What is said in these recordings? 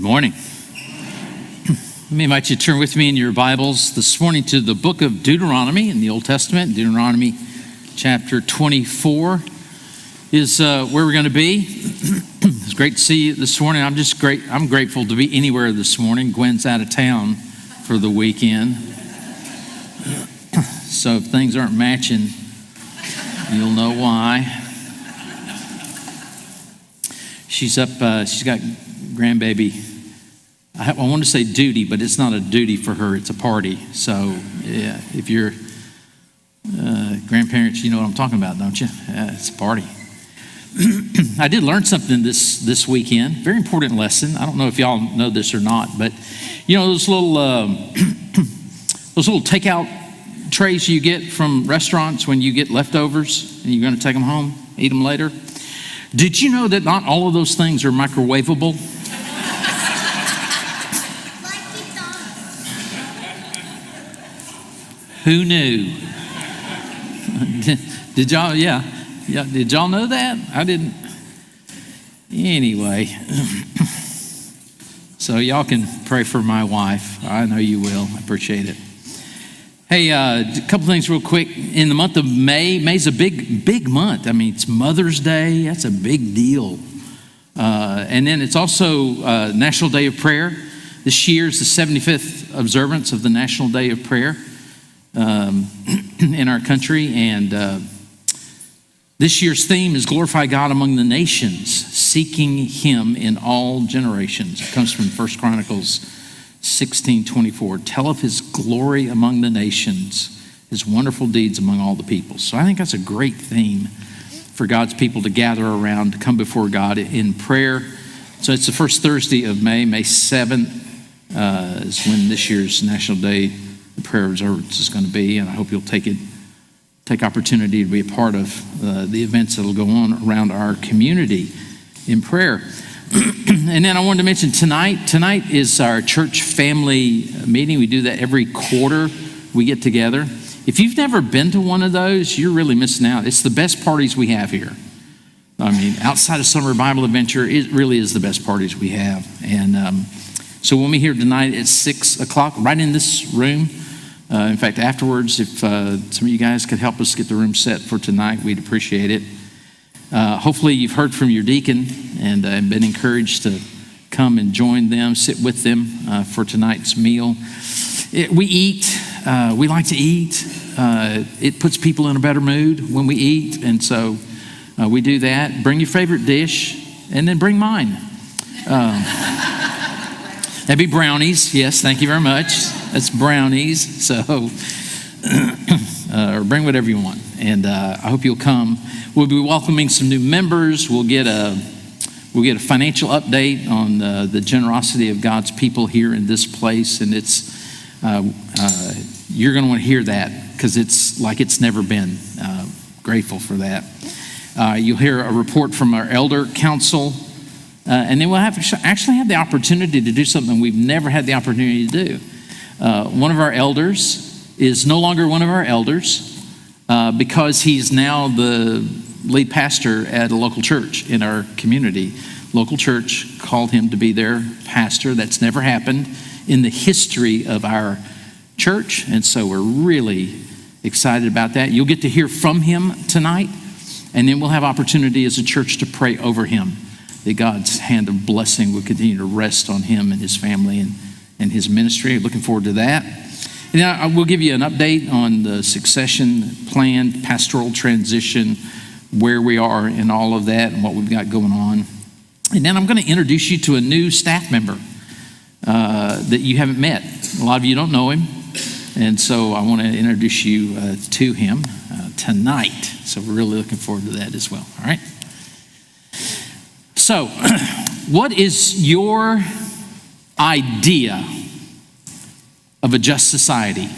morning. Let me invite you to turn with me in your Bibles this morning to the book of Deuteronomy in the Old Testament. Deuteronomy chapter 24 is where we're going to be. It's great to see you this morning. I'm grateful to be anywhere this morning. Gwen's out of town for the weekend. So if things aren't matching, you'll know why. She's up, she's got grandbaby. I want to say duty, but it's not a duty for her, it's a party. So yeah, if you're grandparents, you know what I'm talking about, don't you? It's a party. I did learn something this weekend, very important lesson. I don't know if y'all know this or not, but you know those little takeout trays you get from restaurants when you get leftovers and you're going to take them home, eat them later? Did you know that not all of those things are microwavable? Who knew? Did y'all? Yeah. Did y'all know that? I didn't. Anyway, so y'all can pray for my wife. I know you will. I appreciate it. Hey, a couple things real quick. In the month of May's a big month. I mean, it's Mother's Day. That's a big deal. And then it's also National Day of Prayer. This year is the 75th observance of the National Day of Prayer in our country. And this year's theme is Glorify God Among the Nations, seeking Him in all generations. It comes from 1 Chronicles 16:24. Tell of His glory among the nations, His wonderful deeds among all the peoples. So I think that's a great theme for God's people to gather around, to come before God in prayer. So it's the first Thursday of May. May 7th is when this year's National Day of Prayer observance is going to be, and I hope you'll take opportunity to be a part of the events that will go on around our community in prayer. And then I wanted to mention tonight. Tonight is our church family meeting. We do that every quarter. We get together. If you've never been to one of those, you're really missing out. It's the best parties we have here. I mean, outside of Summer Bible Adventure, it really is the best parties we have. And so we'll be here tonight at 6 o'clock, right in this room. In fact, afterwards, if some of you guys could help us get the room set for tonight, we'd appreciate it. Hopefully you've heard from your deacon and been encouraged to come and join them, sit with them for tonight's meal. We eat. We like to eat. It puts people in a better mood when we eat, and so we do that. Bring your favorite dish, and then bring mine. That'd be brownies. Yes, thank you very much. That's brownies. So, or bring whatever you want, and I hope you'll come. We'll be welcoming some new members. We'll get a financial update on the generosity of God's people here in this place, and it's you're going to want to hear that because it's like it's never been. Grateful for that. You'll hear a report from our elder council, and then we'll actually have the opportunity to do something we've never had the opportunity to do. One of our elders is no longer one of our elders because he's now the lead pastor at a local church in our community. Local church called him to be their pastor. That's never happened in the history of our church, and so we're really excited about that. You'll get to hear from him tonight, and then we'll have opportunity as a church to pray over him, that God's hand of blessing will continue to rest on him and his family and his ministry. Looking forward to that. And I will give you an update on the succession plan, pastoral transition, where we are in all of that and what we've got going on. And then I'm going to introduce you to a new staff member that you haven't met. A lot of you don't know him. And so I want to introduce you to him tonight. So we're really looking forward to that as well. All right. So what is your idea of a just society?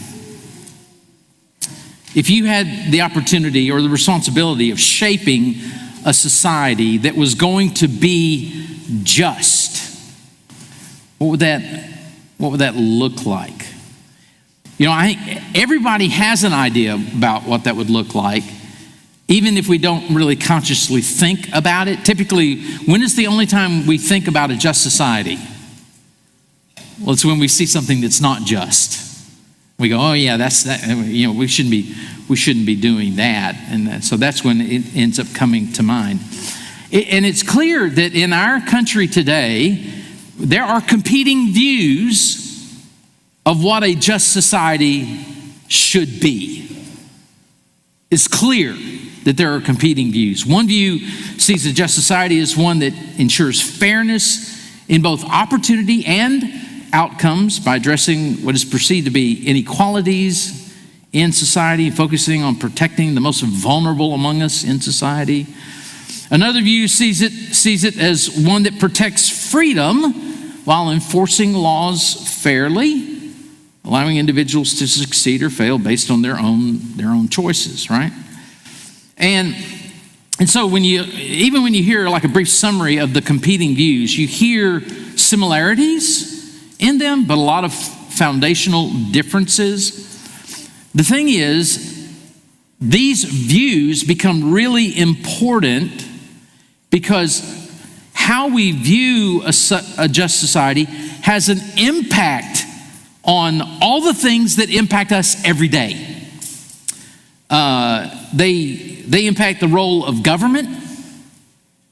If you had the opportunity or the responsibility of shaping a society that was going to be just, what would that look like? You know, I think everybody has an idea about what that would look like, even if we don't really consciously think about it. Typically, when is the only time we think about a just society? Well, it's when we see something that's not just. We go, oh yeah, that's that. We shouldn't be doing that. And so that's when it ends up coming to mind. And it's clear that in our country today, there are competing views of what a just society should be. It's clear that there are competing views. One view sees a just society as one that ensures fairness in both opportunity and outcomes by addressing what is perceived to be inequalities in society, focusing on protecting the most vulnerable among us in society. Another view sees it as one that protects freedom while enforcing laws fairly, allowing individuals to succeed or fail based on their own choices, right? And so when you hear like a brief summary of the competing views, you hear similarities in them, but a lot of foundational differences. The thing is, these views become really important because how we view a just society has an impact on all the things that impact us every day. They impact the role of government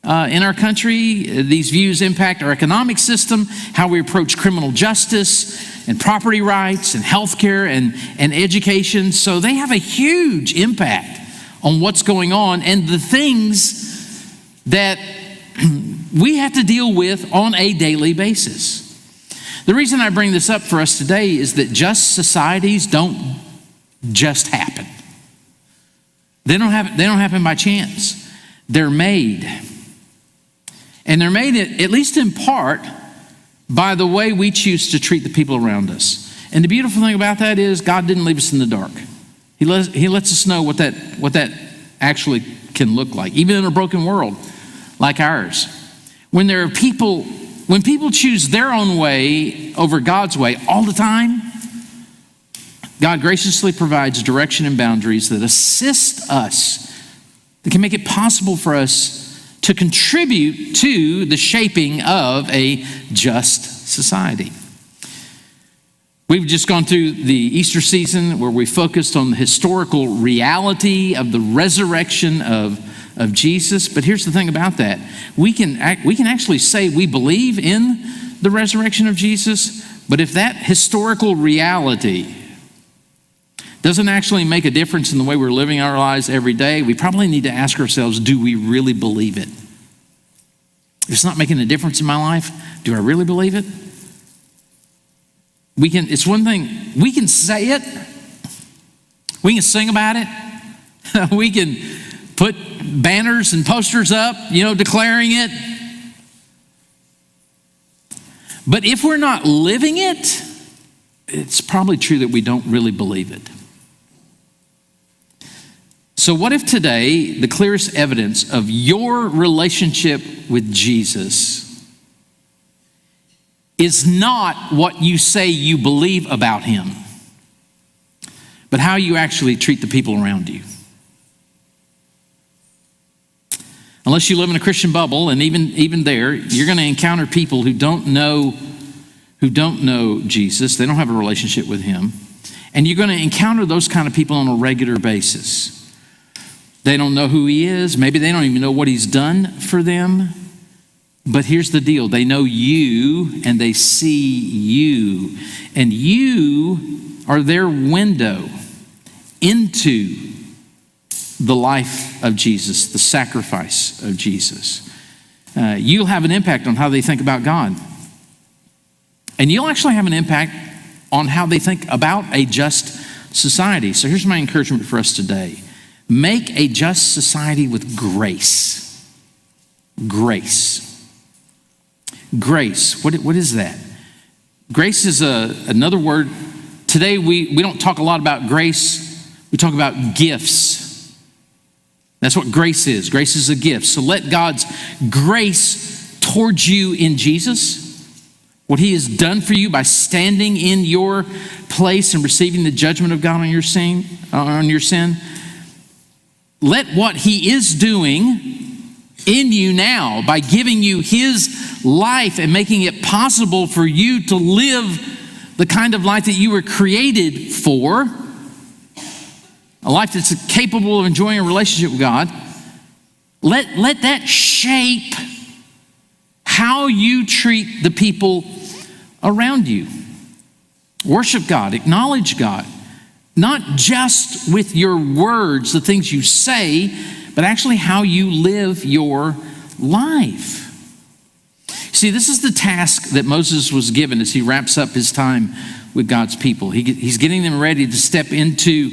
in our country. These views impact our economic system, how we approach criminal justice and property rights and healthcare and education. So they have a huge impact on what's going on and the things that we have to deal with on a daily basis. The reason I bring this up for us today is that just societies don't just happen. They don't happen by chance. They're made. And they're made, at least in part, by the way we choose to treat the people around us. And the beautiful thing about that is God didn't leave us in the dark. He lets us know what that actually can look like, even in a broken world like ours. When people choose their own way over God's way all the time, God graciously provides direction and boundaries that assist us, that can make it possible for us to contribute to the shaping of a just society. We've just gone through the Easter season where we focused on the historical reality of the resurrection of Jesus. But here's the thing about that. We can actually say we believe in the resurrection of Jesus, but if that historical reality doesn't actually make a difference in the way we're living our lives every day, we probably need to ask ourselves, do we really believe it? If it's not making a difference in my life, do I really believe it? It's one thing, we can say it, we can sing about it, we can put banners and posters up, declaring it. But if we're not living it, it's probably true that we don't really believe it. So what if today the clearest evidence of your relationship with Jesus is not what you say you believe about him, but how you actually treat the people around you? Unless you live in a Christian bubble, and even there, you're going to encounter people who don't know Jesus. They don't have a relationship with him. And you're going to encounter those kind of people on a regular basis. They don't know who he is. Maybe they don't even know what he's done for them. But here's the deal. They know you and they see you. And you are their window into the life of Jesus, the sacrifice of Jesus. You'll have an impact on how they think about God. And you'll actually have an impact on how they think about a just society. So here's my encouragement for us today. Make a just society with grace. Grace. Grace. What is that? Grace is another word. Today we don't talk a lot about grace. We talk about gifts. That's what grace is. Grace is a gift. So let God's grace towards you in Jesus, what he has done for you by standing in your place and receiving the judgment of God on your sin, let what he is doing in you now by giving you his life and making it possible for you to live the kind of life that you were created for, a life that's capable of enjoying a relationship with God. Let that shape how you treat the people around you. Worship God, acknowledge God, not just with your words, the things you say, but actually how you live your life. See, this is the task that Moses was given as he wraps up his time with God's people. He's getting them ready to step into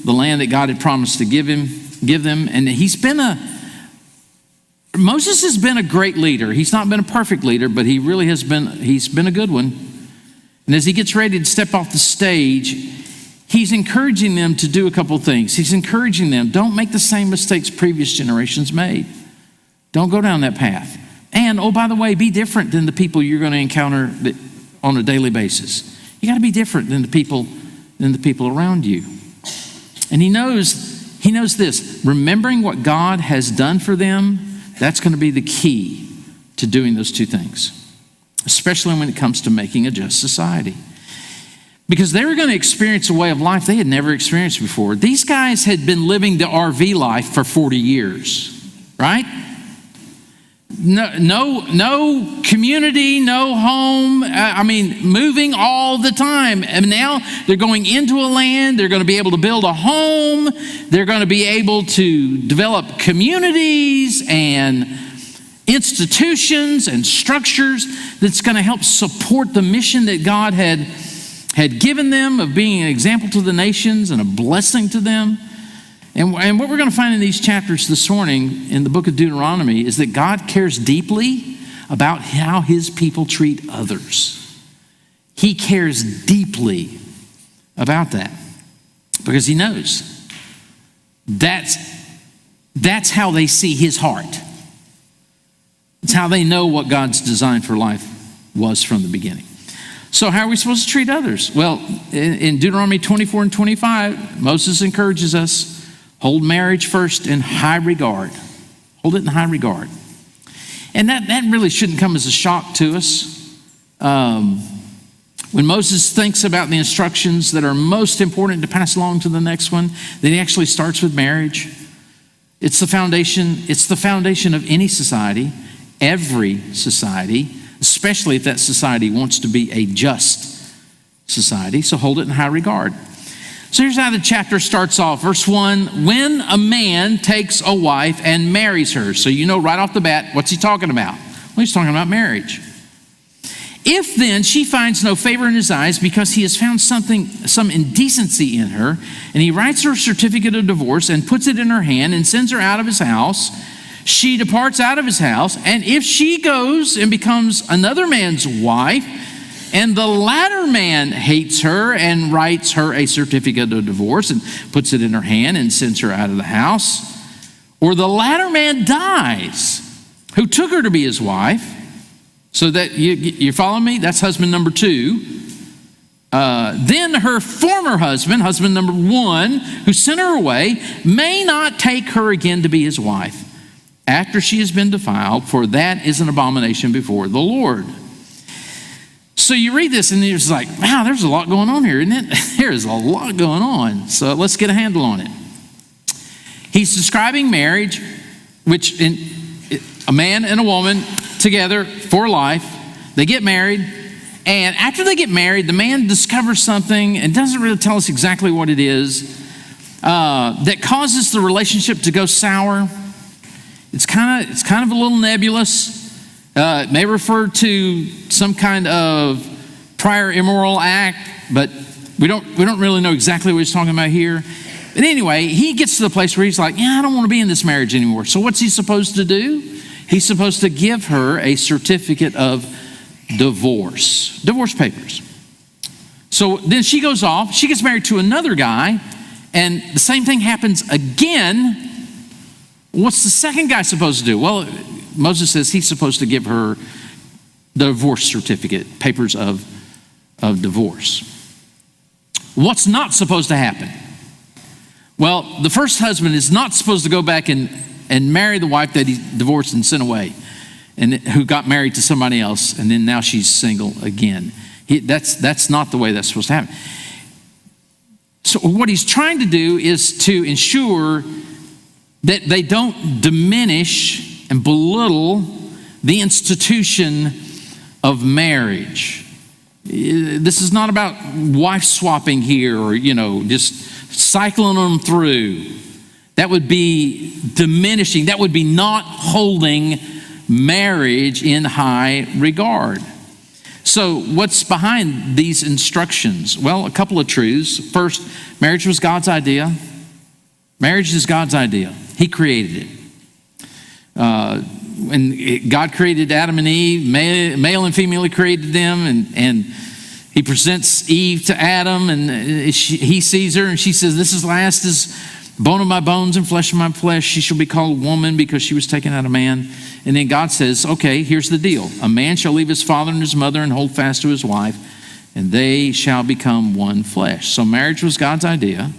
the land that God had promised to give them. And Moses has been a great leader. He's not been a perfect leader, but he's been a good one. And as he gets ready to step off the stage, he's encouraging them to do a couple things. He's encouraging them, don't make the same mistakes previous generations made. Don't go down that path. And, oh, by the way, be different than the people you're going to encounter on a daily basis. You got to be different than the people around you. And he knows this. Remembering what God has done for them, that's going to be the key to doing those two things, especially when it comes to making a just society. Because they were going to experience a way of life they had never experienced before. These guys had been living the RV life for 40 years, right? No community, no home. Moving all the time. And now they're going into a land. They're going to be able to build a home. They're going to be able to develop communities and institutions and structures that's going to help support the mission that God had given them of being an example to the nations and a blessing to them. And what we're going to find in these chapters this morning in the book of Deuteronomy is that God cares deeply about how his people treat others. He cares deeply about that because he knows that's how they see his heart. It's how they know what God's design for life was from the beginning. So how are we supposed to treat others? Well, in Deuteronomy 24 and 25, Moses encourages us, hold marriage first in high regard. Hold it in high regard. And that really shouldn't come as a shock to us. When Moses thinks about the instructions that are most important to pass along to the next one, then he actually starts with marriage. It's the foundation of any society, every society, especially if that society wants to be a just society. So hold it in high regard. So here's how the chapter starts off. Verse 1, when a man takes a wife and marries her. So you know right off the bat, what's he talking about? Well, he's talking about marriage. If then she finds no favor in his eyes because he has found some indecency in her, and he writes her a certificate of divorce and puts it in her hand and sends her out of his house, she departs out of his house, and if she goes and becomes another man's wife, and the latter man hates her and writes her a certificate of divorce and puts it in her hand and sends her out of the house, or the latter man dies, who took her to be his wife, so that you follow me? That's husband number 2. Then her former husband number 1, who sent her away, may not take her again to be his wife after she has been defiled, for that is an abomination before the Lord. So you read this and you're just like, wow, there's a lot going on here, isn't it? There is a lot going on. So let's get a handle on it. He's describing marriage, which a man and a woman together for life. They get married. And after they get married, the man discovers something and doesn't really tell us exactly what it is that causes the relationship to go sour. It's kind of a little nebulous. It may refer to some kind of prior immoral act, but we don't really know exactly what he's talking about here. But anyway, he gets to the place where he's like, I don't want to be in this marriage anymore. So what's he supposed to do? He's supposed to give her a certificate of divorce papers. So then she goes off, she gets married to another guy, and the same thing happens again. What's the second guy supposed to do? Well, Moses says he's supposed to give her the divorce certificate, papers of divorce. What's not supposed to happen? Well, the first husband is not supposed to go back and and marry the wife that he divorced and sent away, and who got married to somebody else, and then now she's single again. That's not the way that's supposed to happen. So what he's trying to do is to ensure that they don't diminish and belittle the institution of marriage. This is not about wife swapping here or, just cycling them through. That would be diminishing. That would be not holding marriage in high regard. So what's behind these instructions? Well, a couple of truths. First, marriage was God's idea. Marriage is God's idea. He created it. When God created Adam and Eve, male and female, he created them, and he presents Eve to Adam, and he sees her, and she says, "This is last is bone of my bones and flesh of my flesh. She shall be called woman because she was taken out of man." And then God says, okay, here's the deal. A man shall leave his father and his mother and hold fast to his wife, and they shall become one flesh. So marriage was God's idea.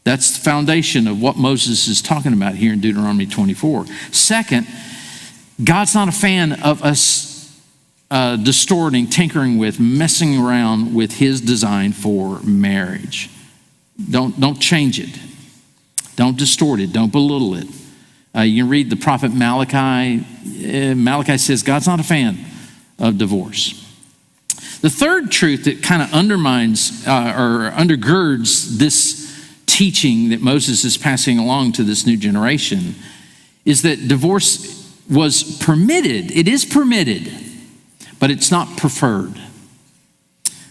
That's the foundation of what Moses is talking about here in Deuteronomy 24. Second, God's not a fan of us distorting, tinkering with, messing around with his design for marriage. Don't change it. Don't distort it. Don't belittle it. You can read the prophet Malachi. Malachi says God's not a fan of divorce. The third truth that kind of undermines or undergirds this teaching that Moses is passing along to this new generation is that divorce was permitted. It is permitted, but it's not preferred.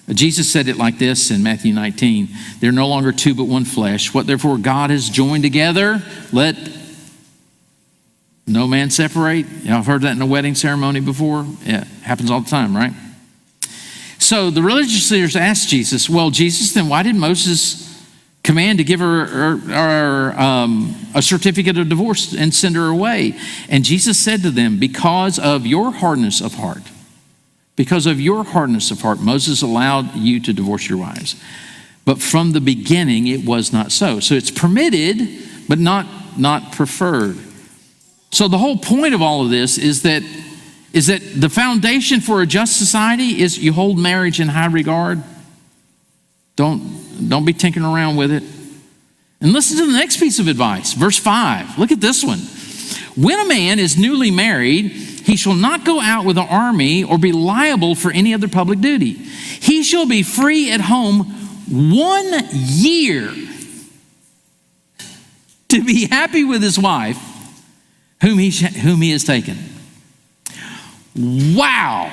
Jesus said it like this in Matthew 19. They're no longer two but one flesh. What therefore God has joined together, let no man separate. I've heard that in a wedding ceremony before. Yeah, it happens all the time, right? So the religious leaders asked Jesus, well, Jesus, then why did Moses command to give her a certificate of divorce and send her away? And Jesus said to them, because of your hardness of heart, Moses allowed you to divorce your wives. But from the beginning, it was not so. So it's permitted, but not preferred. So the whole point of all of this is that the foundation for a just society is you hold marriage in high regard. Don't be tinkering around with it. And listen to the next piece of advice, verse 5. Look at this one. When a man is newly married, he shall not go out with an army or be liable for any other public duty. He shall be free at home 1 year to be happy with his wife, whom he has taken. Wow.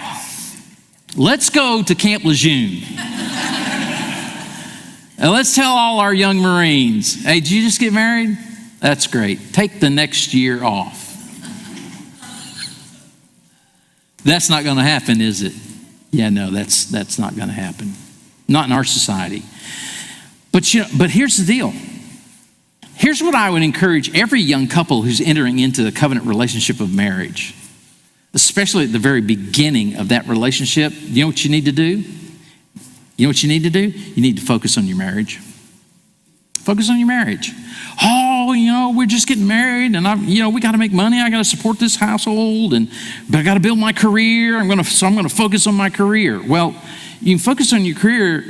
Let's go to Camp Lejeune. And let's tell all our young Marines, hey, did you just get married? That's great. Take the next year off. That's not going to happen, is it? Yeah, no, that's not going to happen. Not in our society. But here's the deal. Here's what I would encourage every young couple who's entering into the covenant relationship of marriage, especially at the very beginning of that relationship. You know what you need to do? You need to focus on your marriage. Focus on your marriage. Oh, we're just getting married, and we got to make money. I got to support this household, but I got to build my career. I'm going to focus on my career. Well, you can focus on your career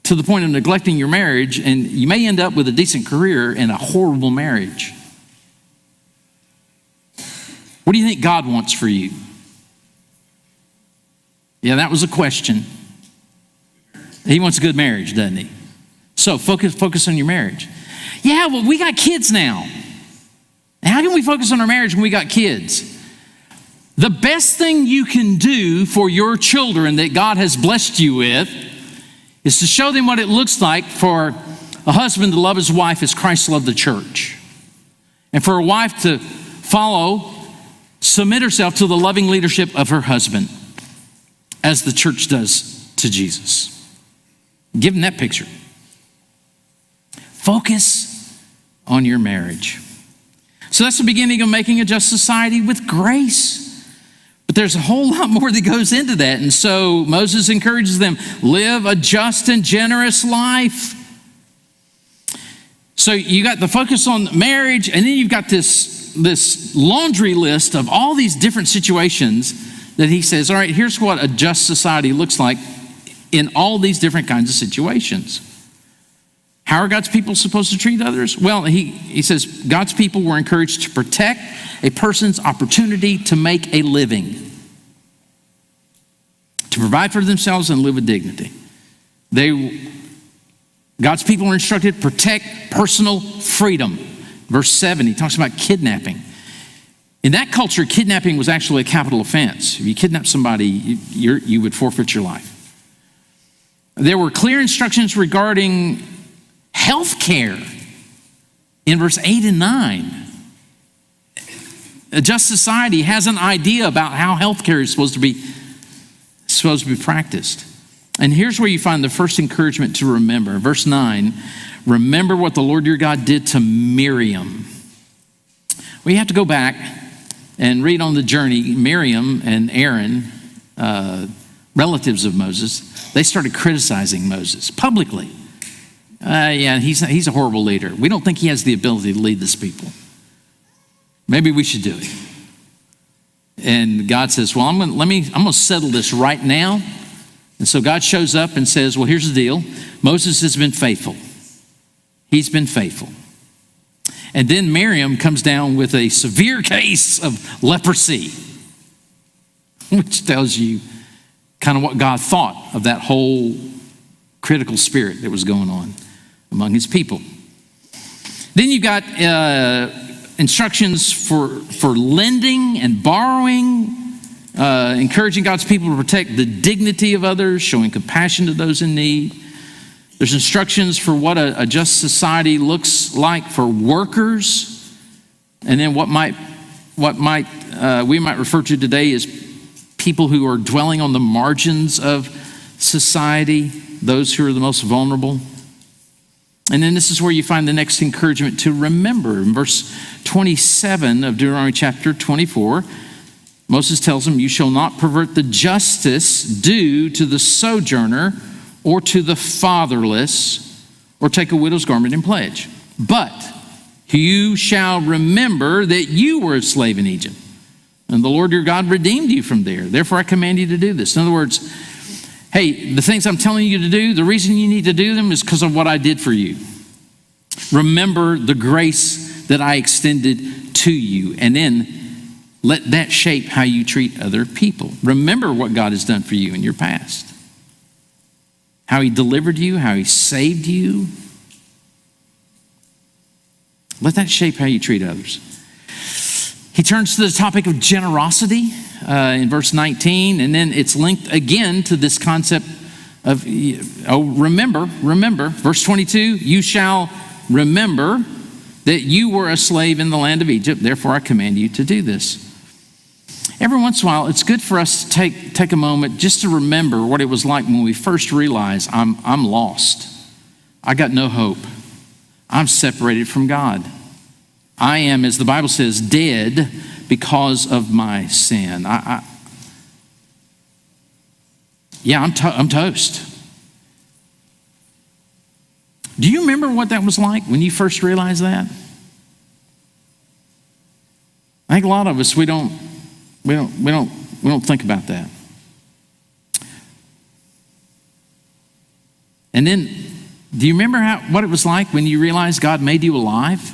to the point of neglecting your marriage, and you may end up with a decent career and a horrible marriage. What do you think God wants for you? Yeah, that was a question. He wants a good marriage, doesn't he? So focus on your marriage. Yeah, well, we got kids now. How can we focus on our marriage when we got kids? The best thing you can do for your children that God has blessed you with is to show them what it looks like for a husband to love his wife as Christ loved the church. And for a wife to submit herself to the loving leadership of her husband as the church does to Jesus. Give them that picture. Focus on your marriage. So that's the beginning of making a just society with grace. But there's a whole lot more that goes into that. And so Moses encourages them, live a just and generous life. So you got the focus on marriage, and then you've got this this laundry list of all these different situations that he says, all right, here's what a just society looks like in all these different kinds of situations. How are God's people supposed to treat others? Well, he says God's people were encouraged to protect a person's opportunity to make a living, to provide for themselves and live with dignity. God's people were instructed to protect personal freedom. Verse 7, he talks about kidnapping. In that culture, kidnapping was actually a capital offense. If you kidnap somebody, you would forfeit your life. There were clear instructions regarding health care in verse 8 and 9. A just society has an idea about how health care is supposed to be practiced. And here's where you find the first encouragement to remember. Verse 9, remember what the Lord your God did to Miriam. We have to go back and read on the journey. Miriam and Aaron, relatives of Moses, they started criticizing Moses publicly. He's a horrible leader. We don't think he has the ability to lead this people. Maybe we should do it. And God says, well, I'm going to settle this right now. And so God shows up and says, well, here's the deal. Moses has been faithful. He's been faithful. And then Miriam comes down with a severe case of leprosy, which tells you kind of what God thought of that whole critical spirit that was going on among his people. Then you've got instructions for lending and borrowing, encouraging God's people to protect the dignity of others, showing compassion to those in need. There's instructions for what a just society looks like for workers, and then what we might refer to today as people who are dwelling on the margins of society, those who are the most vulnerable. And then this is where you find the next encouragement to remember. In verse 27 of Deuteronomy chapter 24, Moses tells them, you shall not pervert the justice due to the sojourner or to the fatherless, or take a widow's garment in pledge. But you shall remember that you were a slave in Egypt, and the Lord your God redeemed you from there. Therefore I command you to do this. In other words, hey, the things I'm telling you to do, the reason you need to do them is because of what I did for you. Remember the grace that I extended to you, and then let that shape how you treat other people. Remember what God has done for you in your past. How he delivered you, how he saved you. Let that shape how you treat others. He turns to the topic of generosity in verse 19, and then it's linked again to this concept of, remember. Verse 22, you shall remember that you were a slave in the land of Egypt, therefore I command you to do this. Every once in a while, it's good for us to take a moment just to remember what it was like when we first realized I'm lost. I got no hope. I'm separated from God. I am, as the Bible says, dead because of my sin. I'm toast. Do you remember what that was like when you first realized that? I think a lot of us, we don't think about that. And then, do you remember what it was like when you realized God made you alive?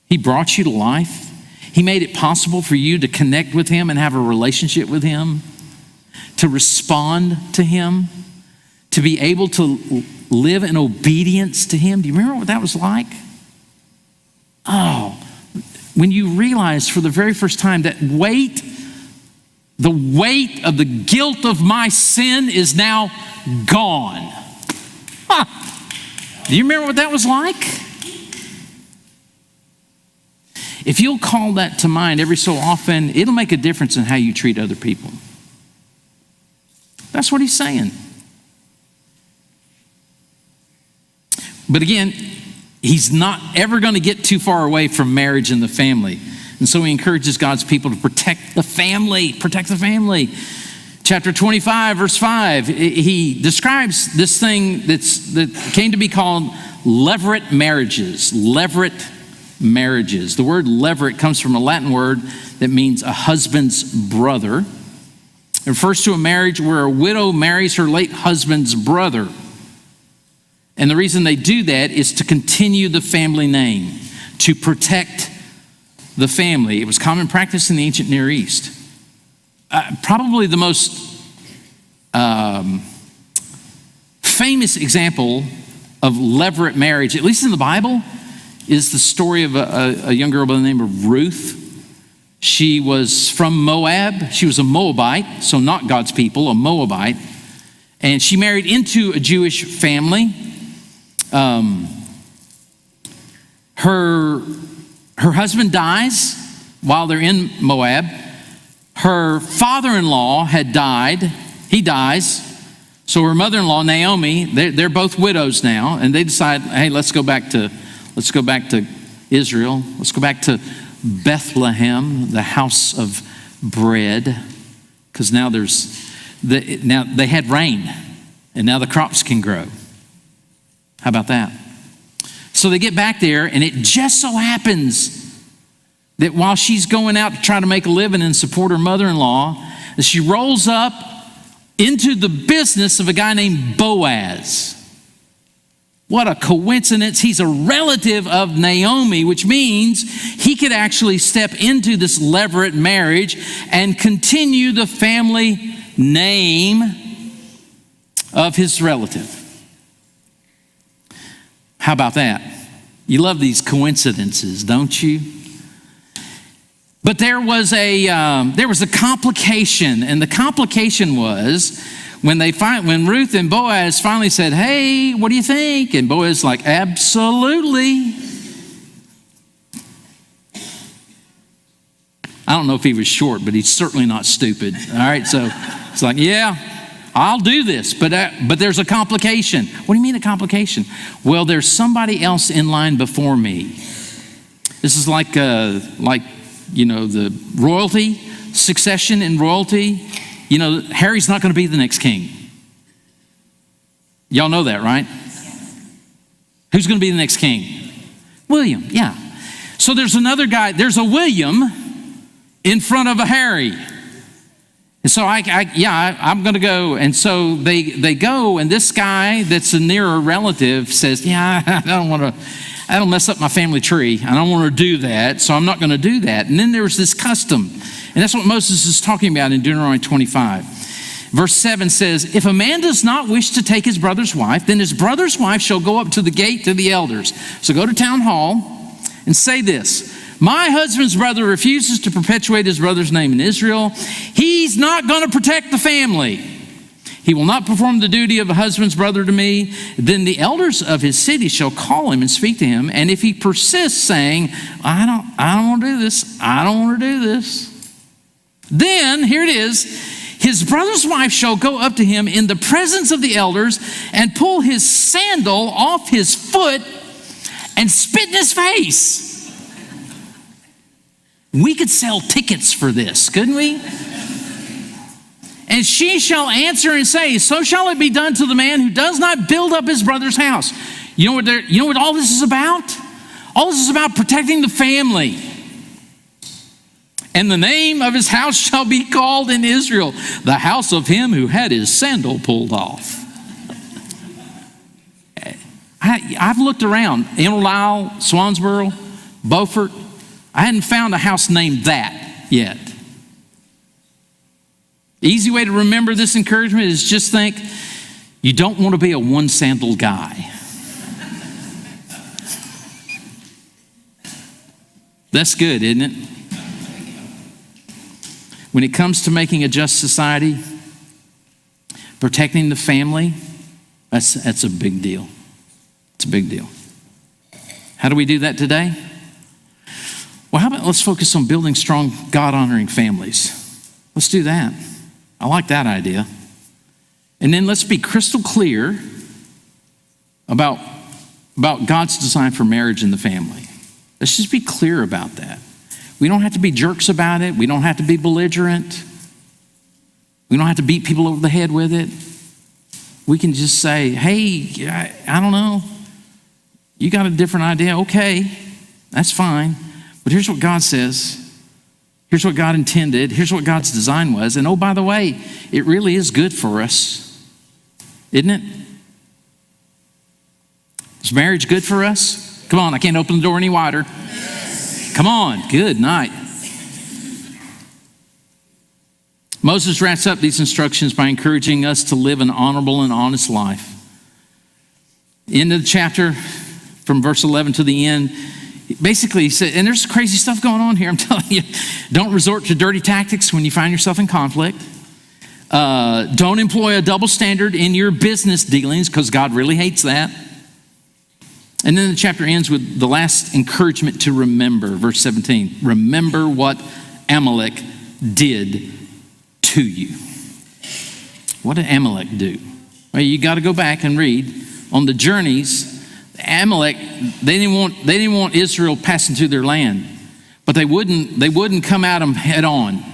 He brought you to life. He made it possible for you to connect with him and have a relationship with him, to respond to him, to be able to live in obedience to him. Do you remember what that was like? Oh, when you realize for the very first time that the weight of the guilt of my sin is now gone. Do you remember what that was like? If you'll call that to mind every so often, it'll make a difference in how you treat other people. That's what he's saying. But again, he's not ever going to get too far away from marriage and the family. And so he encourages God's people to protect the family. Protect the family. Chapter 25, verse 5, he describes this thing that came to be called levirate marriages. Levirate marriages. The word levirate comes from a Latin word that means a husband's brother. It refers to a marriage where a widow marries her late husband's brother. And the reason they do that is to continue the family name, to protect the family. It was common practice in the ancient Near East. Probably the most famous example of levirate marriage, at least in the Bible, is the story of a young girl by the name of Ruth. She was from Moab. She was a Moabite, so not God's people, a Moabite. And she married into a Jewish family. Her husband dies while they're in Moab. Her father-in-law had died. He dies. So her mother-in-law, Naomi, they're both widows now, and they decide, hey, let's go back to Israel. Let's go back to Bethlehem, the house of bread, because now they had rain, and now the crops can grow. How about that? So they get back there, and it just so happens that while she's going out to try to make a living and support her mother-in-law, she rolls up into the business of a guy named Boaz. What a coincidence. He's a relative of Naomi, which means he could actually step into this levirate marriage and continue the family name of his relative. How about that? You love these coincidences, don't you? But there was a complication, and the complication was when Ruth and Boaz finally said, "Hey, what do you think?" And Boaz like, "Absolutely." I don't know if he was short, but he's certainly not stupid. All right, so it's like, yeah, I'll do this, but there's a complication. What do you mean a complication? Well, there's somebody else in line before me. This is like the royalty, succession in royalty. Harry's not going to be the next king. Y'all know that, right? Who's going to be the next king? William, yeah. So there's another guy, there's a William in front of a Harry. And so I'm going to go. And so they go, and this guy that's a nearer relative says, yeah, I don't mess up my family tree. I don't want to do that, so I'm not going to do that. And then there's this custom, and that's what Moses is talking about in Deuteronomy 25. Verse 7 says, if a man does not wish to take his brother's wife, then his brother's wife shall go up to the gate to the elders. So go to town hall and say this: my husband's brother refuses to perpetuate his brother's name in Israel. He's not going to protect the family. He will not perform the duty of a husband's brother to me. Then the elders of his city shall call him and speak to him. And if he persists, saying, I don't want to do this. I don't want to do this. Then, here it is, his brother's wife shall go up to him in the presence of the elders and pull his sandal off his foot and spit in his face. We could sell tickets for this, couldn't we? And she shall answer and say, so shall it be done to the man who does not build up his brother's house. You know what all this is about? All this is about protecting the family. And the name of his house shall be called in Israel, the house of him who had his sandal pulled off. I've looked around, Emerald Isle, Swansboro, Beaufort. I hadn't found a house named that yet. The easy way to remember this encouragement is just think, you don't want to be a one-sandal guy. That's good, isn't it? When it comes to making a just society, protecting the family, that's a big deal. It's a big deal. How do we do that today? Well, how about let's focus on building strong, God-honoring families. Let's do that. I like that idea. And then let's be crystal clear about God's design for marriage and the family. Let's just be clear about that. We don't have to be jerks about it. We don't have to be belligerent. We don't have to beat people over the head with it. We can just say, hey, I don't know. You got a different idea? Okay. That's fine. But here's what God says. Here's what God intended. Here's what God's design was. And oh, by the way, it really is good for us, isn't it? Is marriage good for us? Come on, I can't open the door any wider. Come on, good night. Moses wraps up these instructions by encouraging us to live an honorable and honest life. End of the chapter, from verse 11 to the end, basically he said, and there's crazy stuff going on here, I'm telling you. Don't resort to dirty tactics when you find yourself in conflict. Don't employ a double standard in your business dealings, because God really hates that. And then the chapter ends with the last encouragement to remember, verse 17. Remember what Amalek did to you. What did Amalek do? Well, you got to go back and read. On the journeys, Amalek, they didn't want Israel passing through their land, but they wouldn't come at them head on.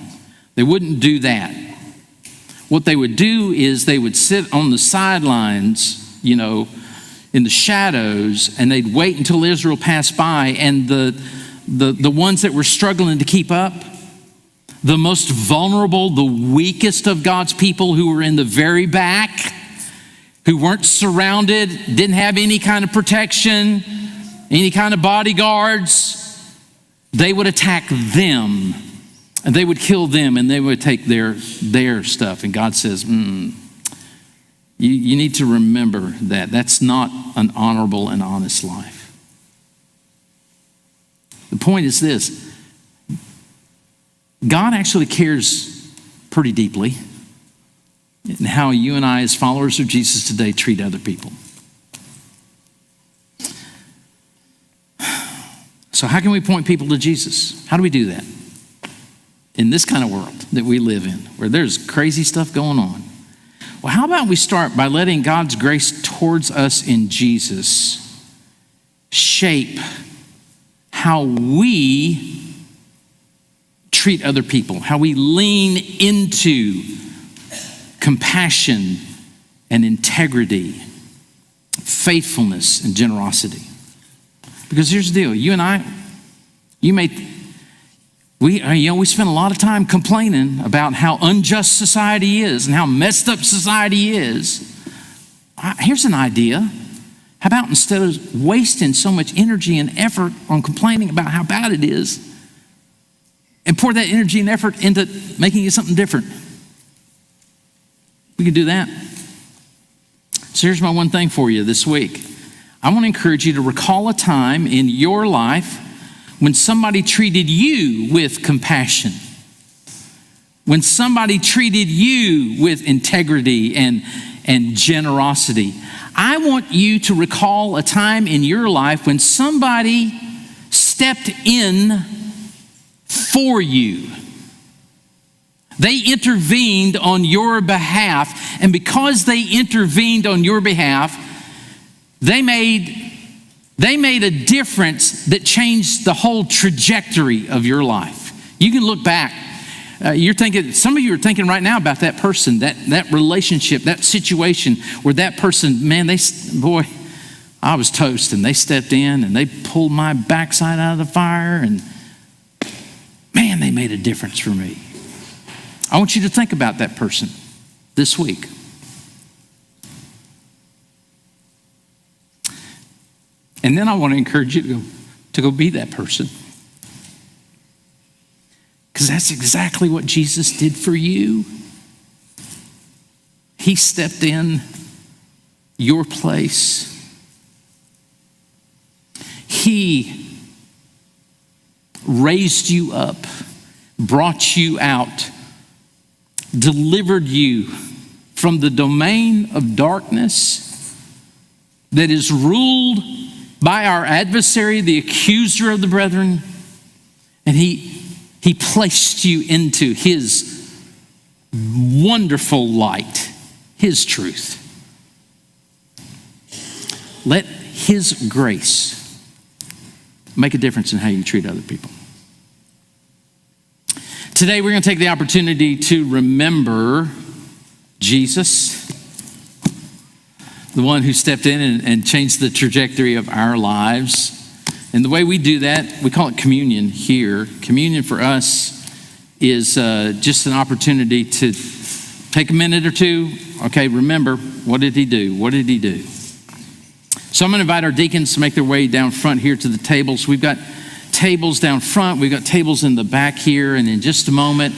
They wouldn't do that. What they would do is they would sit on the sidelines, in the shadows, and they'd wait until Israel passed by, and the ones that were struggling to keep up, the most vulnerable, the weakest of God's people who were in the very back, who weren't surrounded, didn't have any kind of protection, any kind of bodyguards, they would attack them, and they would kill them, and they would take their stuff. And God says, you need to remember that. That's not an honorable and honest life. The point is this. God actually cares pretty deeply in how you and I, as followers of Jesus today, treat other people. So how can we point people to Jesus? How do we do that? In this kind of world that we live in, where there's crazy stuff going on. Well, how about we start by letting God's grace towards us in Jesus shape how we treat other people, how we lean into compassion and integrity, faithfulness and generosity. Because here's the deal, you and I, we spend a lot of time complaining about how unjust society is and how messed up society is. Here's an idea. How about instead of wasting so much energy and effort on complaining about how bad it is, and pour that energy and effort into making it something different? We could do that. So here's my one thing for you this week. I want to encourage you to recall a time in your life when somebody treated you with compassion, when somebody treated you with integrity and generosity. I want you to recall a time in your life when somebody stepped in for you. They intervened on your behalf, and because they intervened on your behalf, they made a difference that changed the whole trajectory of your life. You can look back. Some of you are thinking right now about that person, that relationship, that situation where that person, man, I was toast, and they stepped in and they pulled my backside out of the fire, and man, they made a difference for me. I want you to think about that person this week. And then I want to encourage you to go be that person. Because that's exactly what Jesus did for you. He stepped in your place. He raised you up, brought you out, delivered you from the domain of darkness that is ruled by our adversary, the accuser of the brethren, and he placed you into his wonderful light, his truth. Let his grace make a difference in how you treat other people. Today, we're going to take the opportunity to remember Jesus, the one who stepped in and changed the trajectory of our lives. And the way we do that, we call it communion here. Communion for us is just an opportunity to take a minute or two. Okay, remember, what did he do? What did he do? So I'm going to invite our deacons to make their way down front here to the tables. We've got tables down front. We've got tables in the back here. And in just a moment,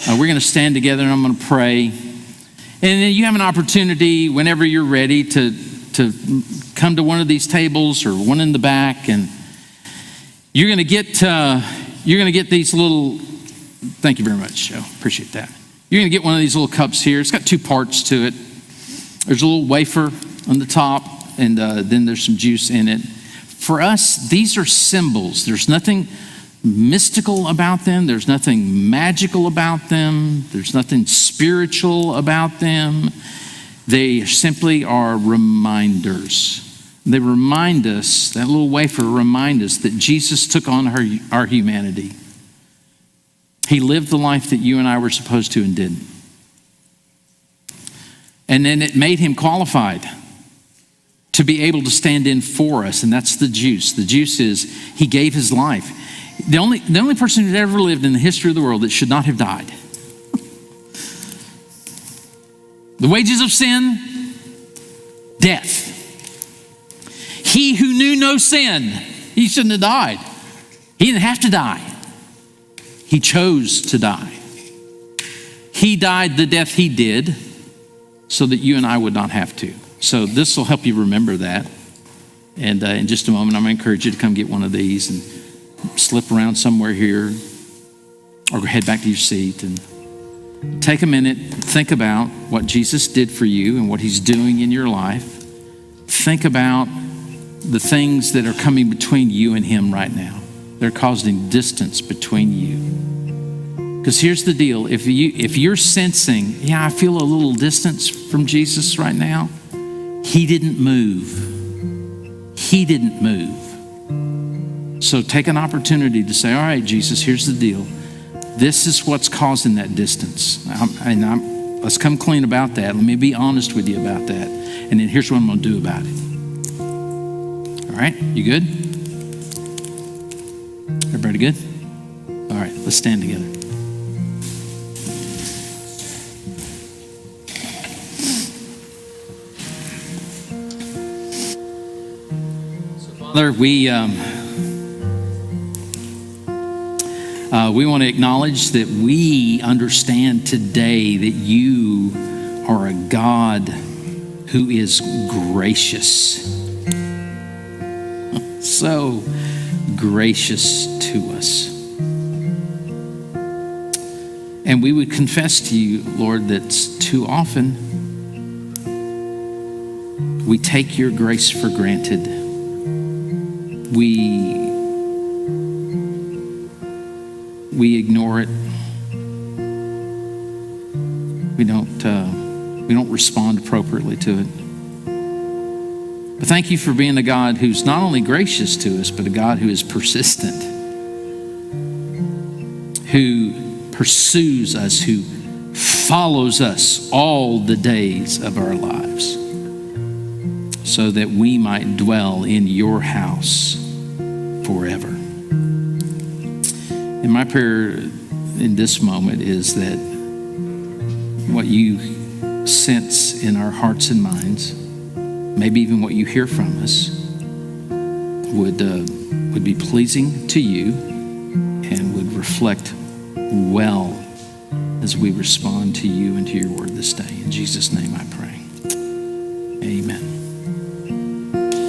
we're going to stand together and I'm going to pray. And then you have an opportunity whenever you're ready to come to one of these tables or one in the back, and you're going to get these little. Thank you very much, Joe. Appreciate that. You're going to get one of these little cups here. It's got two parts to it. There's a little wafer on the top, and then there's some juice in it. For us, these are symbols. There's nothing mystical about them. There's nothing magical about them. There's nothing spiritual about them. They simply are reminders. They remind us, that little wafer remind us that Jesus took on our humanity. He lived the life that you and I were supposed to and didn't. And then it made him qualified to be able to stand in for us, and that's the juice. The juice is he gave his life. The only person who'd ever lived in the history of the world that should not have died. The wages of sin, death. He who knew no sin, he shouldn't have died. He didn't have to die. He chose to die. He died the death he did so that you and I would not have to. So this will help you remember that. And in just a moment, I'm going to encourage you to come get one of these and slip around somewhere here or head back to your seat and take a minute, think about what Jesus did for you and what he's doing in your life. Think about the things that are coming between you and him right now. They're causing distance between you. Because here's the deal. If you're sensing, yeah, I feel a little distance from Jesus right now, he didn't move. He didn't move. So take an opportunity to say, all right, Jesus, here's the deal. This is what's causing that distance. Let's come clean about that. Let me be honest with you about that. And then here's what I'm going to do about it. All right, you good? Everybody good? All right, let's stand together. Father, we want to acknowledge that we understand today that you are a God who is gracious. So gracious to us. And we would confess to you, Lord, that too often we take your grace for granted. We ignore it. We don't respond appropriately to it. But thank you for being a God who's not only gracious to us, but a God who is persistent, who pursues us, who follows us all the days of our lives, so that we might dwell in your house forever. And my prayer in this moment is that what you sense in our hearts and minds, maybe even what you hear from us, would be pleasing to you and would reflect well as we respond to you and to your word this day. In Jesus' name I pray. Amen.